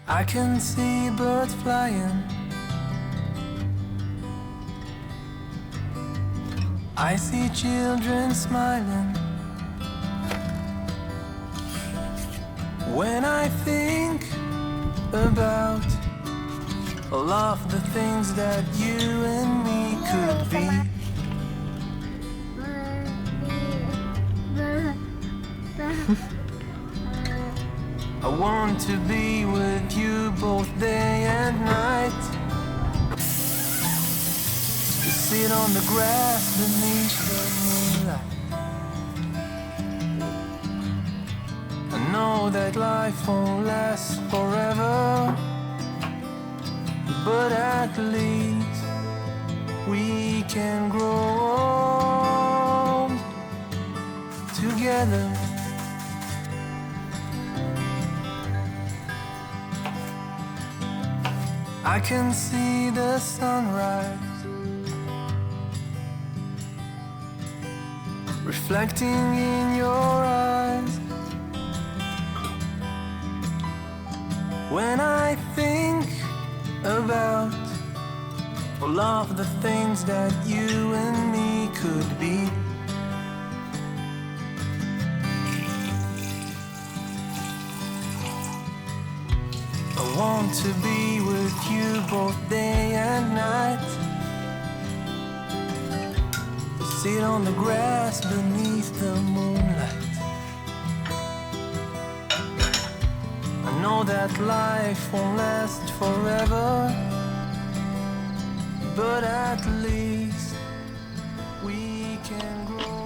I can see birds flying. I see children smiling. When I think about all of the things that you and me could be, I want to be with you both day and night. To sit on the grass beneath the moonlight. I know that life won't last forever, but at least we can grow old together. I can see the sunrise reflecting in your eyes. When I think about all of the things that you and me could be, I want to be with you both day and night. Sit on the grass beneath the moonlight. I know that life won't last forever, but at least we can grow.